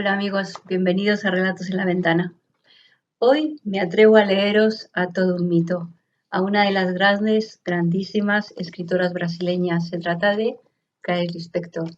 Hola amigos, bienvenidos a Relatos en la Ventana. Hoy me atrevo a leeros a todo un mito, a una de las grandes, grandísimas escritoras brasileñas. Se trata de Clarice Lispector.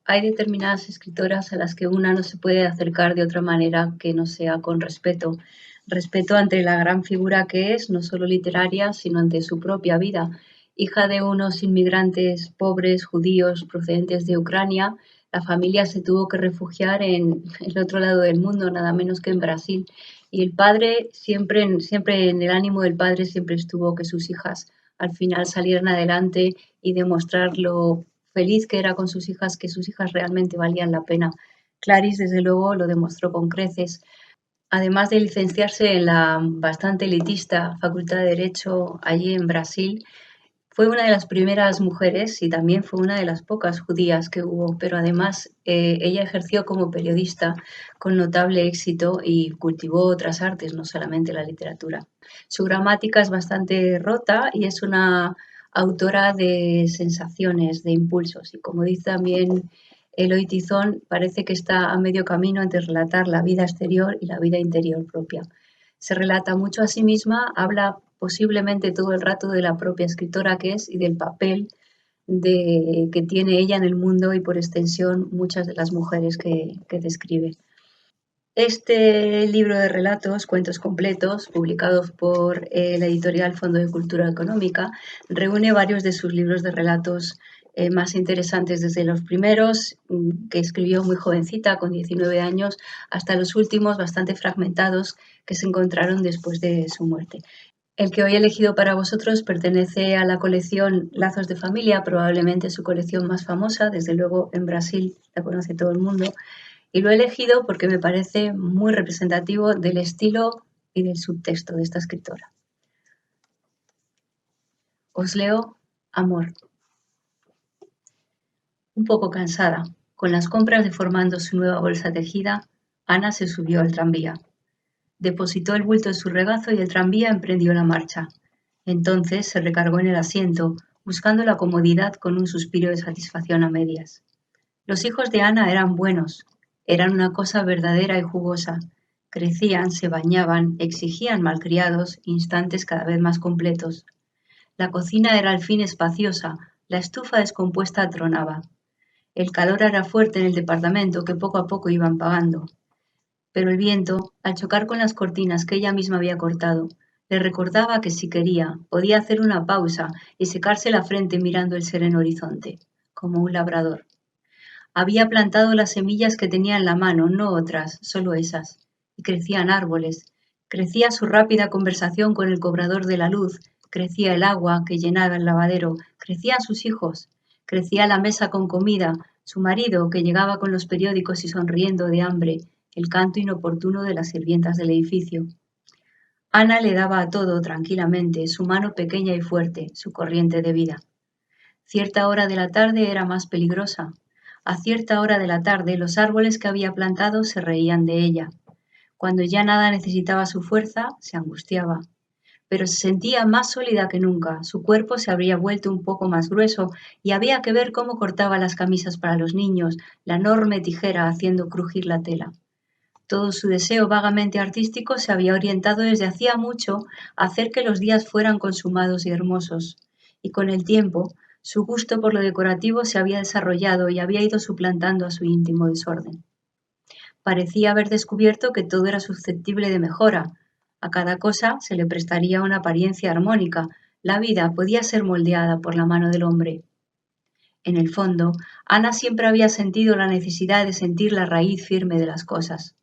Hay determinadas escritoras a las que una no se puede acercar de otra manera que no sea con respeto. Respeto ante la gran figura que es, no solo literaria, sino ante su propia vida. Hija de unos inmigrantes pobres judíos procedentes de Ucrania, la familia se tuvo que refugiar en el otro lado del mundo, nada menos que en Brasil. Y el padre, siempre en el ánimo del padre, siempre estuvo que sus hijas al final salieran adelante y demostrar lo feliz que era con sus hijas, que sus hijas realmente valían la pena. Clarice, desde luego, lo demostró con creces. Además de licenciarse en la bastante elitista Facultad de Derecho allí en Brasil, fue una de las primeras mujeres y también fue una de las pocas judías que hubo, pero además ella ejerció como periodista con notable éxito y cultivó otras artes, no solamente la literatura. Su gramática es bastante rota y es una autora de sensaciones, de impulsos, y como dice también Eloy Tizón, parece que está a medio camino entre relatar la vida exterior y la vida interior propia. Se relata mucho a sí misma, habla posiblemente todo el rato de la propia escritora que es y del papel que tiene ella en el mundo y por extensión muchas de las mujeres que describe. Este libro de relatos, cuentos completos, publicados por la editorial Fondo de Cultura Económica, reúne varios de sus libros de relatos más interesantes, desde los primeros, que escribió muy jovencita, con 19 años, hasta los últimos, bastante fragmentados, que se encontraron después de su muerte. El que hoy he elegido para vosotros pertenece a la colección Lazos de Familia, probablemente su colección más famosa, desde luego en Brasil la conoce todo el mundo, y lo he elegido porque me parece muy representativo del estilo y del subtexto de esta escritora. Os leo Amor. Un poco cansada, con las compras deformando su nueva bolsa tejida, Ana se subió al tranvía. Depositó el bulto en su regazo y el tranvía emprendió la marcha. Entonces se recargó en el asiento, buscando la comodidad con un suspiro de satisfacción a medias. Los hijos de Ana eran buenos, eran una cosa verdadera y jugosa. Crecían, se bañaban, exigían malcriados, instantes cada vez más completos. La cocina era al fin espaciosa, la estufa descompuesta tronaba. El calor era fuerte en el departamento que poco a poco iban pagando. Pero el viento, al chocar con las cortinas que ella misma había cortado, le recordaba que si quería, podía hacer una pausa y secarse la frente mirando el sereno horizonte, como un labrador. Había plantado las semillas que tenía en la mano, no otras, solo esas. Y crecían árboles. Crecía su rápida conversación con el cobrador de la luz. Crecía el agua que llenaba el lavadero. Crecían sus hijos. Crecía la mesa con comida. Su marido, que llegaba con los periódicos y sonriendo de hambre. El canto inoportuno de las sirvientas del edificio. Ana le daba a todo tranquilamente, su mano pequeña y fuerte, su corriente de vida. Cierta hora de la tarde era más peligrosa. A cierta hora de la tarde los árboles que había plantado se reían de ella. Cuando ya nada necesitaba su fuerza, se angustiaba. Pero se sentía más sólida que nunca, su cuerpo se habría vuelto un poco más grueso y había que ver cómo cortaba las camisas para los niños, la enorme tijera haciendo crujir la tela. Todo su deseo vagamente artístico se había orientado desde hacía mucho a hacer que los días fueran consumados y hermosos, y con el tiempo su gusto por lo decorativo se había desarrollado y había ido suplantando a su íntimo desorden. Parecía haber descubierto que todo era susceptible de mejora, a cada cosa se le prestaría una apariencia armónica, la vida podía ser moldeada por la mano del hombre. En el fondo, Ana siempre había sentido la necesidad de sentir la raíz firme de las cosas,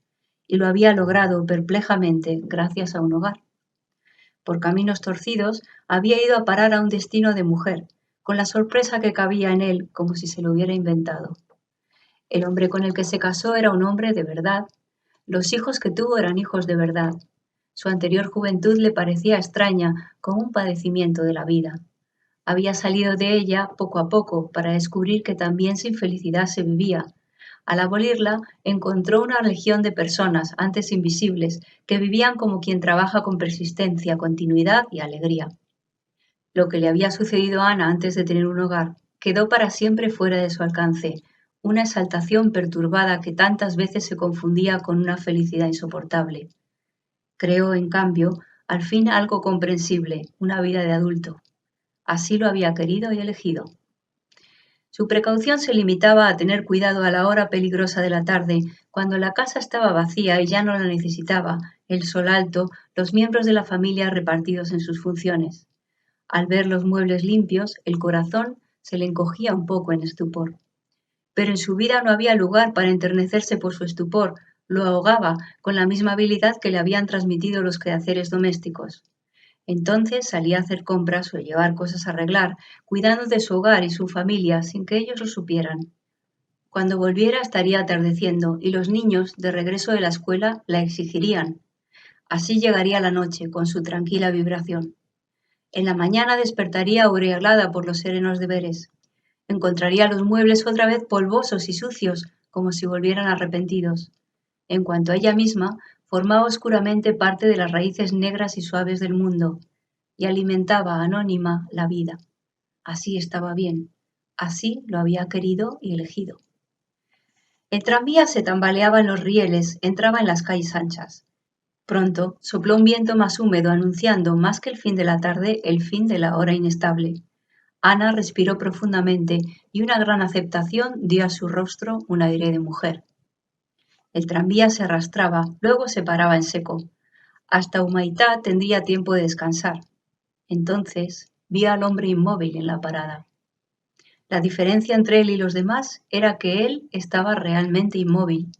y lo había logrado perplejamente gracias a un hogar. Por caminos torcidos había ido a parar a un destino de mujer, con la sorpresa que cabía en él como si se lo hubiera inventado. El hombre con el que se casó era un hombre de verdad, los hijos que tuvo eran hijos de verdad. Su anterior juventud le parecía extraña, como un padecimiento de la vida. Había salido de ella poco a poco para descubrir que también sin felicidad se vivía. Al abolirla, encontró una legión de personas, antes invisibles, que vivían como quien trabaja con persistencia, continuidad y alegría. Lo que le había sucedido a Ana antes de tener un hogar quedó para siempre fuera de su alcance. una exaltación perturbada que tantas veces se confundía con una felicidad insoportable. Creó, en cambio, al fin algo comprensible, una vida de adulto. Así lo había querido y elegido. Su precaución se limitaba a tener cuidado a la hora peligrosa de la tarde, cuando la casa estaba vacía y ya no la necesitaba, el sol alto, los miembros de la familia repartidos en sus funciones. Al ver los muebles limpios, el corazón se le encogía un poco en estupor. Pero en su vida no había lugar para enternecerse por su estupor, lo ahogaba con la misma habilidad que le habían transmitido los quehaceres domésticos. Entonces salía a hacer compras o llevar cosas a arreglar, cuidando de su hogar y su familia sin que ellos lo supieran. Cuando volviera estaría atardeciendo y los niños, de regreso de la escuela, la exigirían. Así llegaría la noche con su tranquila vibración. En la mañana despertaría aureolada por los serenos deberes. Encontraría los muebles otra vez polvosos y sucios, como si volvieran arrepentidos. En cuanto a ella misma, formaba oscuramente parte de las raíces negras y suaves del mundo, y alimentaba anónima la vida. Así estaba bien, así lo había querido y elegido. El tranvía se tambaleaba en los rieles, entraba en las calles anchas. Pronto sopló un viento más húmedo, anunciando más que el fin de la tarde, el fin de la hora inestable. Ana respiró profundamente y una gran aceptación dio a su rostro un aire de mujer. El tranvía se arrastraba, luego se paraba en seco. Hasta Humaitá tendría tiempo de descansar. Entonces vio al hombre inmóvil en la parada. La diferencia entre él y los demás era que él estaba realmente inmóvil.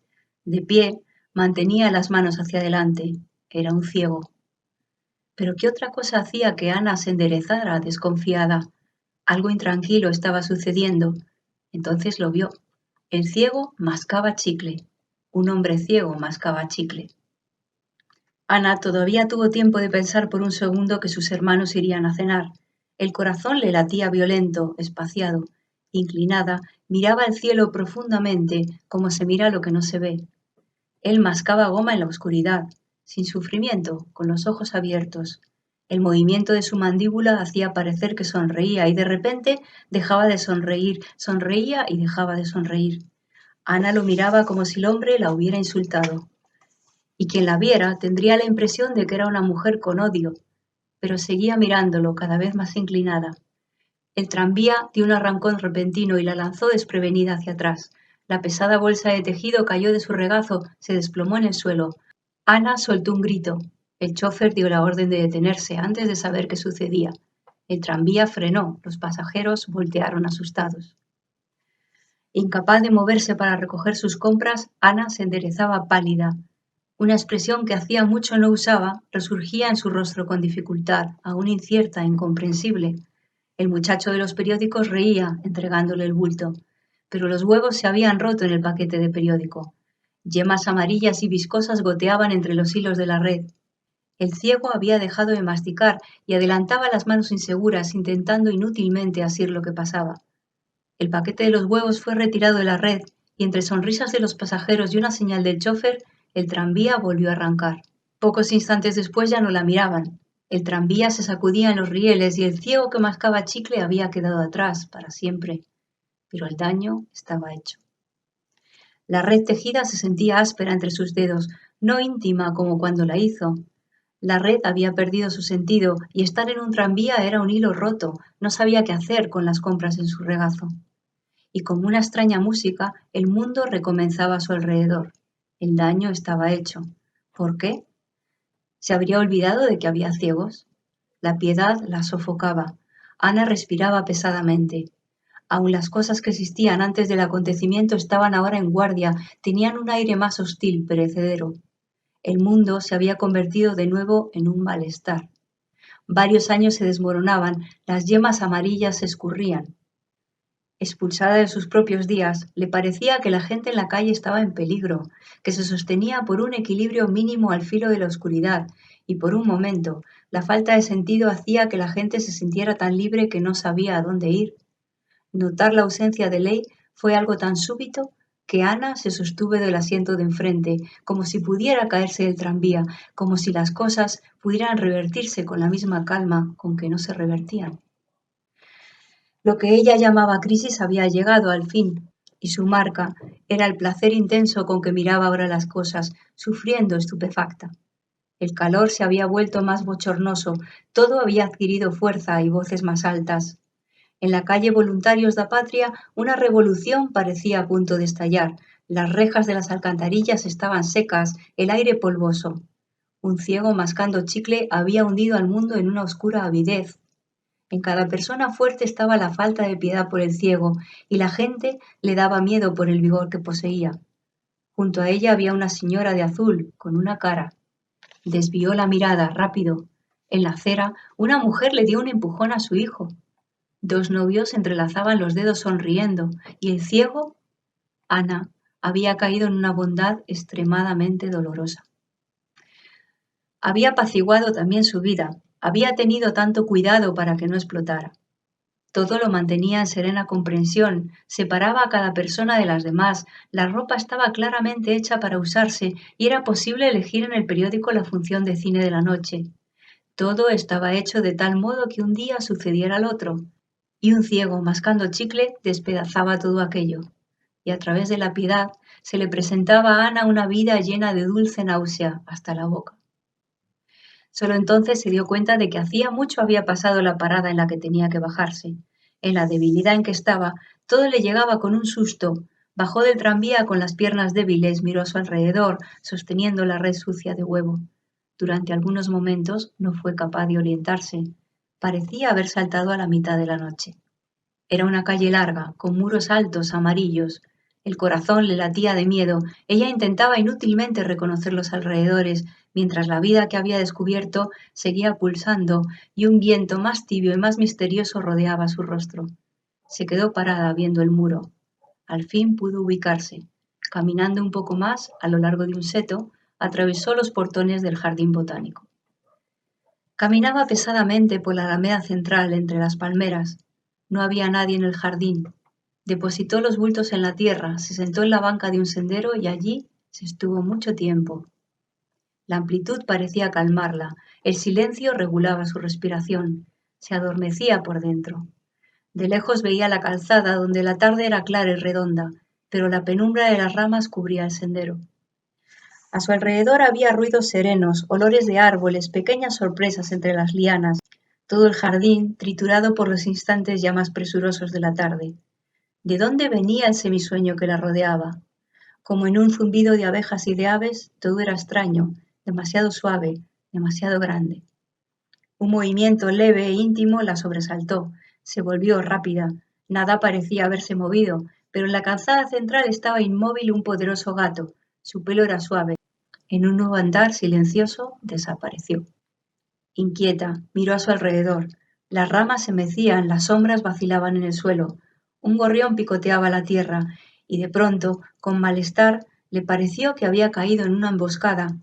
De pie, mantenía las manos hacia adelante. Era un ciego. Pero ¿qué otra cosa hacía que Ana se enderezara, desconfiada? Algo intranquilo estaba sucediendo. Entonces lo vio. El ciego mascaba chicle. Un hombre ciego mascaba chicle. Ana todavía tuvo tiempo de pensar por un segundo que sus hermanos irían a cenar. El corazón le latía violento, espaciado. Inclinada, miraba el cielo profundamente, como se mira lo que no se ve. Él mascaba goma en la oscuridad, sin sufrimiento, con los ojos abiertos. El movimiento de su mandíbula hacía parecer que sonreía y de repente dejaba de sonreír, sonreía y dejaba de sonreír. Ana lo miraba como si el hombre la hubiera insultado. Y quien la viera tendría la impresión de que era una mujer con odio, pero seguía mirándolo cada vez más inclinada. El tranvía dio un arrancón repentino y la lanzó desprevenida hacia atrás. La pesada bolsa de tejido cayó de su regazo, se desplomó en el suelo. Ana soltó un grito. El chófer dio la orden de detenerse antes de saber qué sucedía. El tranvía frenó. Los pasajeros voltearon asustados. Incapaz de moverse para recoger sus compras, Ana se enderezaba pálida. Una expresión que hacía mucho no usaba resurgía en su rostro con dificultad, aún incierta e incomprensible. El muchacho de los periódicos reía, entregándole el bulto, pero los huevos se habían roto en el paquete de periódico. Yemas amarillas y viscosas goteaban entre los hilos de la red. El ciego había dejado de masticar y adelantaba las manos inseguras, intentando inútilmente asir lo que pasaba. El paquete de los huevos fue retirado de la red y entre sonrisas de los pasajeros y una señal del chófer, el tranvía volvió a arrancar. Pocos instantes después ya no la miraban. El tranvía se sacudía en los rieles y el ciego que mascaba chicle había quedado atrás para siempre. Pero el daño estaba hecho. La red tejida se sentía áspera entre sus dedos, no íntima como cuando la hizo. La red había perdido su sentido y estar en un tranvía era un hilo roto, no sabía qué hacer con las compras en su regazo. Y como una extraña música, el mundo recomenzaba a su alrededor. El daño estaba hecho. ¿Por qué? ¿Se habría olvidado de que había ciegos? La piedad la sofocaba. Ana respiraba pesadamente. Aun las cosas que existían antes del acontecimiento estaban ahora en guardia, tenían un aire más hostil, perecedero. El mundo se había convertido de nuevo en un malestar. Varios años se desmoronaban, las yemas amarillas se escurrían. Expulsada de sus propios días, le parecía que la gente en la calle estaba en peligro, que se sostenía por un equilibrio mínimo al filo de la oscuridad, y por un momento, la falta de sentido hacía que la gente se sintiera tan libre que no sabía a dónde ir. Notar la ausencia de ley fue algo tan súbito que Ana se sostuvo del asiento de enfrente, como si pudiera caerse del tranvía, como si las cosas pudieran revertirse con la misma calma con que no se revertían. Lo que ella llamaba crisis había llegado al fin. y su marca era el placer intenso con que miraba ahora las cosas, sufriendo estupefacta. El calor se había vuelto más bochornoso, todo había adquirido fuerza y voces más altas. En la calle Voluntarios da Patria una revolución parecía a punto de estallar. Las rejas de las alcantarillas estaban secas, el aire polvoso. Un ciego mascando chicle había hundido al mundo en una oscura avidez. En cada persona fuerte estaba la falta de piedad por el ciego, y la gente le daba miedo por el vigor que poseía. Junto a ella había una señora de azul, con una cara. Desvió la mirada, rápido. En la acera, una mujer le dio un empujón a su hijo. Dos novios entrelazaban los dedos sonriendo, y el ciego, Ana, había caído en una bondad extremadamente dolorosa. Había apaciguado también su vida, había tenido tanto cuidado para que no explotara. Todo lo mantenía en serena comprensión, separaba a cada persona de las demás, la ropa estaba claramente hecha para usarse y era posible elegir en el periódico la función de cine de la noche. Todo estaba hecho de tal modo que un día sucediera al otro, y un ciego mascando chicle despedazaba todo aquello. Y a través de la piedad se le presentaba a Ana una vida llena de dulce náusea hasta la boca. Solo entonces se dio cuenta de que hacía mucho había pasado la parada en la que tenía que bajarse. En la debilidad en que estaba, todo le llegaba con un susto. Bajó del tranvía con las piernas débiles, miró a su alrededor, sosteniendo la red sucia de huevo. Durante algunos momentos no fue capaz de orientarse. Parecía haber saltado a la mitad de la noche. Era una calle larga, con muros altos, amarillos. El corazón le latía de miedo. Ella intentaba inútilmente reconocer los alrededores, mientras la vida que había descubierto seguía pulsando y un viento más tibio y más misterioso rodeaba su rostro. Se quedó parada viendo el muro. Al fin pudo ubicarse. Caminando un poco más, a lo largo de un seto, atravesó los portones del jardín botánico. Caminaba pesadamente por la alameda central entre las palmeras. No había nadie en el jardín. Depositó los bultos en la tierra, se sentó en la banca de un sendero y allí se estuvo mucho tiempo. La amplitud parecía calmarla, el silencio regulaba su respiración, se adormecía por dentro. De lejos veía la calzada donde la tarde era clara y redonda, pero la penumbra de las ramas cubría el sendero. A su alrededor había ruidos serenos, olores de árboles, pequeñas sorpresas entre las lianas, todo el jardín triturado por los instantes ya más presurosos de la tarde. ¿De dónde venía el semisueño que la rodeaba? Como en un zumbido de abejas y de aves, todo era extraño, demasiado suave, demasiado grande. Un movimiento leve e íntimo la sobresaltó, se volvió rápida, nada parecía haberse movido, pero en la calzada central estaba inmóvil un poderoso gato, su pelo era suave. En un nuevo andar silencioso desapareció. Inquieta, miró a su alrededor. Las ramas se mecían, las sombras vacilaban en el suelo. Un gorrión picoteaba la tierra, y de pronto, con malestar, le pareció que había caído en una emboscada.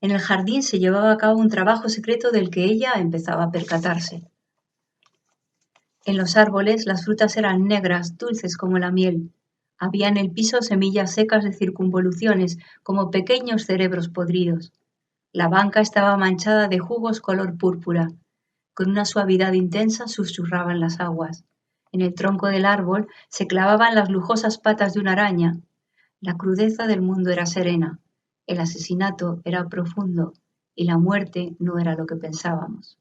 En el jardín se llevaba a cabo un trabajo secreto del que ella empezaba a percatarse. En los árboles las frutas eran negras, dulces como la miel. Había en el piso semillas secas de circunvoluciones, como pequeños cerebros podridos. La banca estaba manchada de jugos color púrpura. Con una suavidad intensa susurraban las aguas. En el tronco del árbol se clavaban las lujosas patas de una araña. La crudeza del mundo era serena, el asesinato era profundo y la muerte no era lo que pensábamos.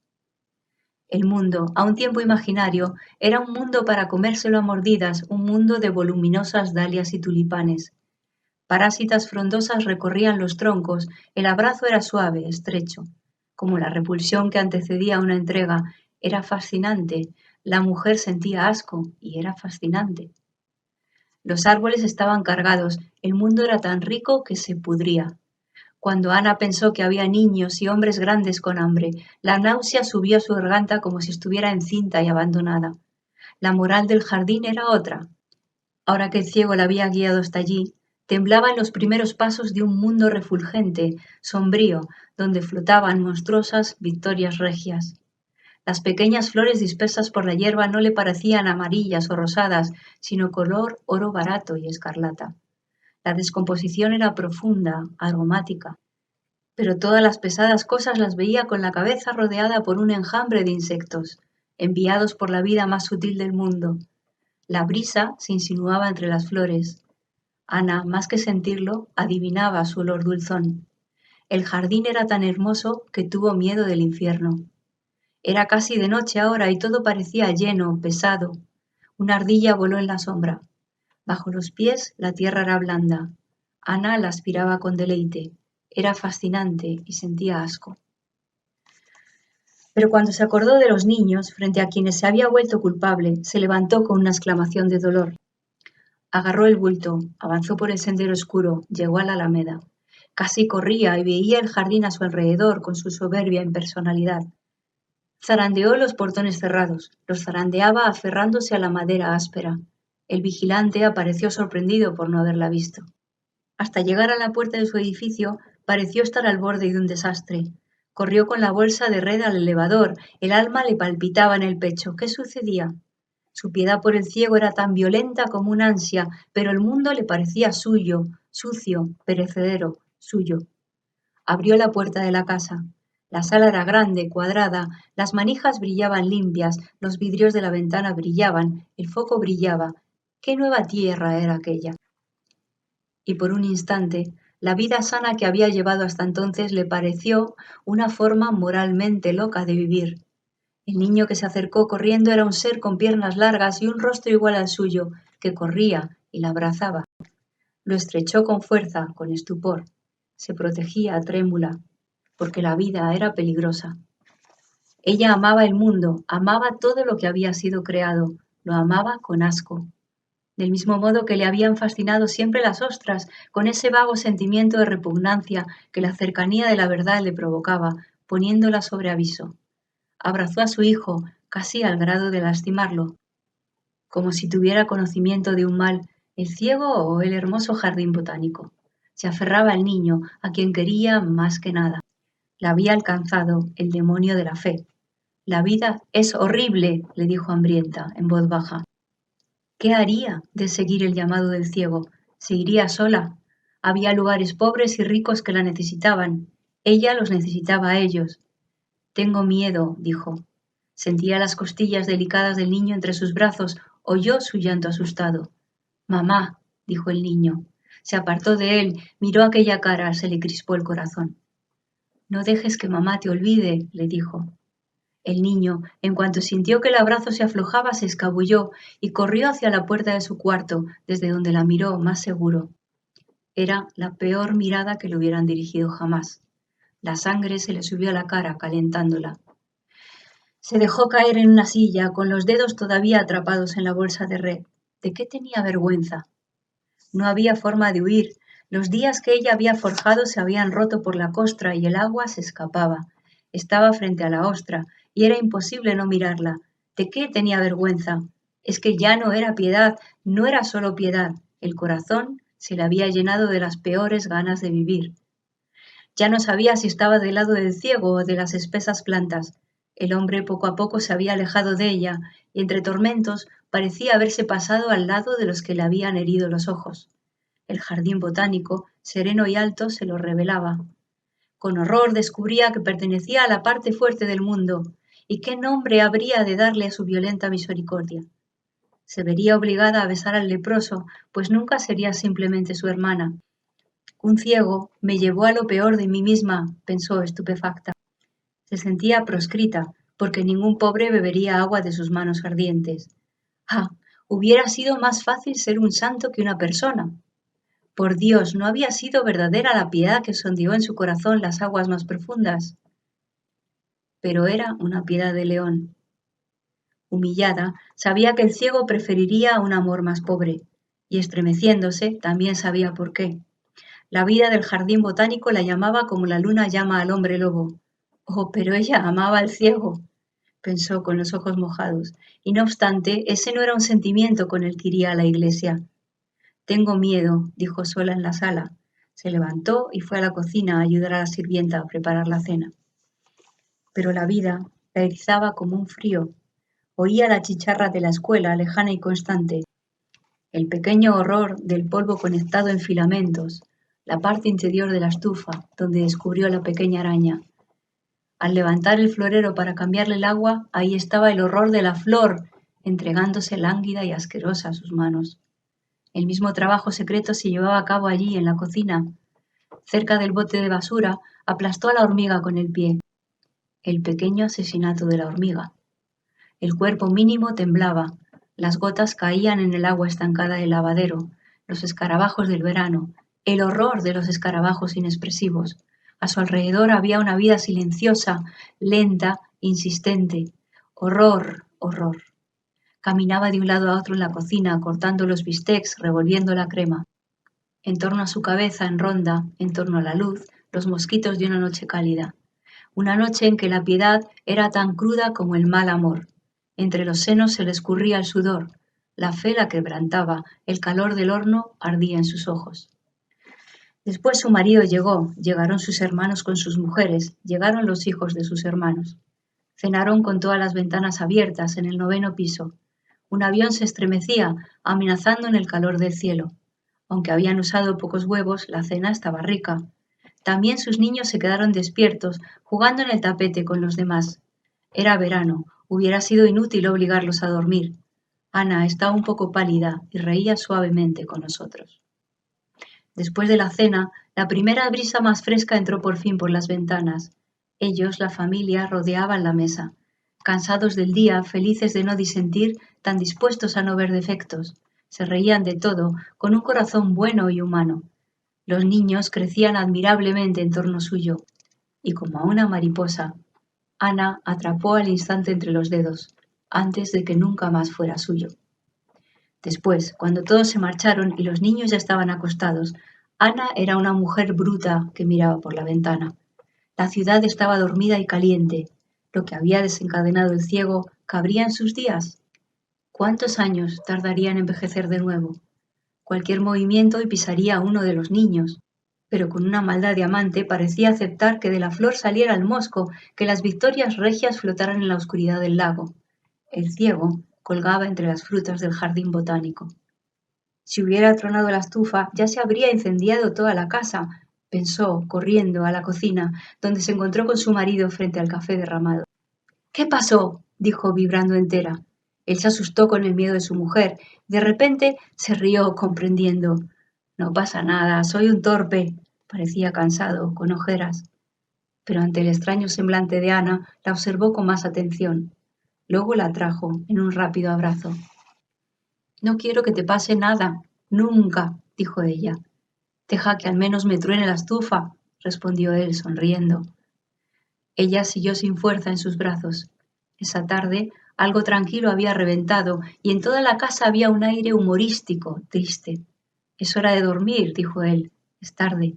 El mundo, a un tiempo imaginario, era un mundo para comérselo a mordidas, un mundo de voluminosas dalias y tulipanes. Parásitas frondosas recorrían los troncos, el abrazo era suave, estrecho. Como la repulsión que antecedía a una entrega, era fascinante. La mujer sentía asco y era fascinante. Los árboles estaban cargados, el mundo era tan rico que se pudría. Cuando Ana pensó que había niños y hombres grandes con hambre, la náusea subió a su garganta como si estuviera encinta y abandonada. La moral del jardín era otra. Ahora que el ciego la había guiado hasta allí, temblaba en los primeros pasos de un mundo refulgente, sombrío, donde flotaban monstruosas victorias regias. Las pequeñas flores dispersas por la hierba no le parecían amarillas o rosadas, sino color oro barato y escarlata. La descomposición era profunda, aromática, pero todas las pesadas cosas las veía con la cabeza rodeada por un enjambre de insectos, enviados por la vida más sutil del mundo. La brisa se insinuaba entre las flores, Ana, más que sentirlo, adivinaba su olor dulzón. El jardín era tan hermoso que tuvo miedo del infierno. Era casi de noche ahora y todo parecía lleno, pesado. Una ardilla voló en la sombra. Bajo los pies la tierra era blanda. Ana la aspiraba con deleite. Era fascinante y sentía asco. Pero cuando se acordó de los niños, frente a quienes se había vuelto culpable, se levantó con una exclamación de dolor. Agarró el bulto, avanzó por el sendero oscuro, llegó a la alameda. Casi corría y veía el jardín a su alrededor con su soberbia impersonalidad. Zarandeó los portones cerrados, los zarandeaba aferrándose a la madera áspera. El vigilante apareció sorprendido por no haberla visto. Hasta llegar a la puerta de su edificio, pareció estar al borde de un desastre. Corrió con la bolsa de red al elevador, el alma le palpitaba en el pecho. ¿Qué sucedía? Su piedad por el ciego era tan violenta como un ansia, pero el mundo le parecía suyo, sucio, perecedero, suyo. Abrió la puerta de la casa. La sala era grande, cuadrada, las manijas brillaban limpias, los vidrios de la ventana brillaban, el foco brillaba. ¿Qué nueva tierra era aquella? Y por un instante, la vida sana que había llevado hasta entonces le pareció una forma moralmente loca de vivir. El niño que se acercó corriendo era un ser con piernas largas y un rostro igual al suyo, que corría y la abrazaba. Lo estrechó con fuerza, con estupor. Se protegía trémula, porque la vida era peligrosa. Ella amaba el mundo, amaba todo lo que había sido creado, lo amaba con asco. Del mismo modo que le habían fascinado siempre las ostras, con ese vago sentimiento de repugnancia que la cercanía de la verdad le provocaba, poniéndola sobre aviso. Abrazó a su hijo, casi al grado de lastimarlo, como si tuviera conocimiento de un mal, el ciego o el hermoso jardín botánico. Se aferraba al niño, a quien quería más que nada. La había alcanzado el demonio de la fe. La vida es horrible, le dijo hambrienta, en voz baja. ¿Qué haría de seguir el llamado del ciego? ¿Se iría sola? Había lugares pobres y ricos que la necesitaban. Ella los necesitaba a ellos. Tengo miedo, dijo. Sentía las costillas delicadas del niño entre sus brazos, oyó su llanto asustado. Mamá, dijo el niño. Se apartó de él, miró aquella cara, se le crispó el corazón. No dejes que mamá te olvide, le dijo. El niño, en cuanto sintió que el abrazo se aflojaba, se escabulló y corrió hacia la puerta de su cuarto, desde donde la miró más seguro. Era la peor mirada que le hubieran dirigido jamás. La sangre se le subió a la cara, calentándola. Se dejó caer en una silla, con los dedos todavía atrapados en la bolsa de red. ¿De qué tenía vergüenza? No había forma de huir. Los días que ella había forjado se habían roto por la costra y el agua se escapaba. Estaba frente a la ostra y era imposible no mirarla. ¿De qué tenía vergüenza? Es que ya no era piedad, no era solo piedad. El corazón se le había llenado de las peores ganas de vivir. Ya no sabía si estaba del lado del ciego o de las espesas plantas. El hombre poco a poco se había alejado de ella y entre tormentos parecía haberse pasado al lado de los que le habían herido los ojos. El jardín botánico, sereno y alto, se lo revelaba. Con horror descubría que pertenecía a la parte fuerte del mundo, y qué nombre habría de darle a su violenta misericordia. Se vería obligada a besar al leproso, pues nunca sería simplemente su hermana. Un ciego me llevó a lo peor de mí misma, pensó estupefacta. Se sentía proscrita, porque ningún pobre bebería agua de sus manos ardientes. ¡Ah! Hubiera sido más fácil ser un santo que una persona. Por Dios, ¿no había sido verdadera la piedad que sondeó en su corazón las aguas más profundas? Pero era una piedad de león. Humillada, sabía que el ciego preferiría un amor más pobre, y estremeciéndose, también sabía por qué. La vida del jardín botánico la llamaba como la luna llama al hombre lobo. Oh, pero ella amaba al ciego, pensó con los ojos mojados, y no obstante, ese no era un sentimiento con el que iría a la iglesia. Tengo miedo, dijo sola en la sala. Se levantó y fue a la cocina a ayudar a la sirvienta a preparar la cena. Pero la vida la erizaba como un frío. Oía la chicharra de la escuela, lejana y constante, el pequeño horror del polvo conectado en filamentos, la parte interior de la estufa, donde descubrió la pequeña araña. Al levantar el florero para cambiarle el agua, ahí estaba el horror de la flor, entregándose lánguida y asquerosa a sus manos. El mismo trabajo secreto se llevaba a cabo allí, en la cocina. Cerca del bote de basura, aplastó a la hormiga con el pie. El pequeño asesinato de la hormiga. El cuerpo mínimo temblaba. Las gotas caían en el agua estancada del lavadero. Los escarabajos del verano. El horror de los escarabajos inexpresivos. A su alrededor había una vida silenciosa, lenta, insistente. Horror, horror. Caminaba de un lado a otro en la cocina, cortando los bistecs, revolviendo la crema. En torno a su cabeza, en ronda, en torno a la luz, los mosquitos de una noche cálida. Una noche en que la piedad era tan cruda como el mal amor. Entre los senos se le escurría el sudor. La fe la quebrantaba, el calor del horno ardía en sus ojos. Después su marido llegó, llegaron sus hermanos con sus mujeres, llegaron los hijos de sus hermanos. Cenaron con todas las ventanas abiertas en el 9º piso. Un avión se estremecía, amenazando en el calor del cielo. Aunque habían usado pocos huevos, la cena estaba rica. También sus niños se quedaron despiertos, jugando en el tapete con los demás. Era verano, hubiera sido inútil obligarlos a dormir. Ana estaba un poco pálida y reía suavemente con nosotros. Después de la cena, la primera brisa más fresca entró por fin por las ventanas. Ellos, la familia, rodeaban la mesa, cansados del día, felices de no disentir, tan dispuestos a no ver defectos. Se reían de todo, con un corazón bueno y humano. Los niños crecían admirablemente en torno suyo, y como a una mariposa, Ana atrapó al instante entre los dedos, antes de que nunca más fuera suyo. Después, cuando todos se marcharon y los niños ya estaban acostados, Ana era una mujer bruta que miraba por la ventana. La ciudad estaba dormida y caliente. Lo que había desencadenado el ciego cabría en sus días. ¿Cuántos años tardaría en envejecer de nuevo? Cualquier movimiento y pisaría a uno de los niños. Pero con una maldad de amante parecía aceptar que de la flor saliera el mosco, que las victorias regias flotaran en la oscuridad del lago. El ciego colgaba entre las frutas del jardín botánico. Si hubiera tronado la estufa, ya se habría incendiado toda la casa, pensó, corriendo a la cocina, donde se encontró con su marido frente al café derramado. ¿Qué pasó?, dijo, vibrando entera. Él se asustó con el miedo de su mujer. De repente se rió, comprendiendo. No pasa nada, soy un torpe. Parecía cansado, con ojeras. Pero ante el extraño semblante de Ana, la observó con más atención. Luego la atrajo en un rápido abrazo. No quiero que te pase nada, nunca, dijo ella. Deja que al menos me truene la estufa, respondió él, sonriendo. Ella siguió sin fuerza en sus brazos. Esa tarde algo tranquilo había reventado y en toda la casa había un aire humorístico, triste. Es hora de dormir, dijo él. Es tarde.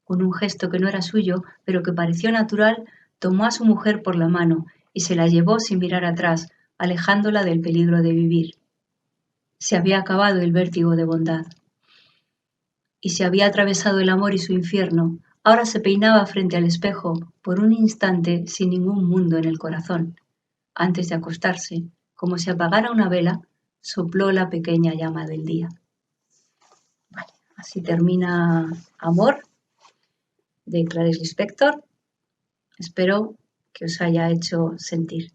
Con un gesto que no era suyo, pero que pareció natural, tomó a su mujer por la mano y se la llevó sin mirar atrás, alejándola del peligro de vivir. Se había acabado el vértigo de bondad. Y se había atravesado el amor y su infierno. Ahora se peinaba frente al espejo, por un instante sin ningún mundo en el corazón. Antes de acostarse, como si apagara una vela, sopló la pequeña llama del día. Vale, así termina Amor, de Clarice Lispector. Espero que os haya hecho sentir.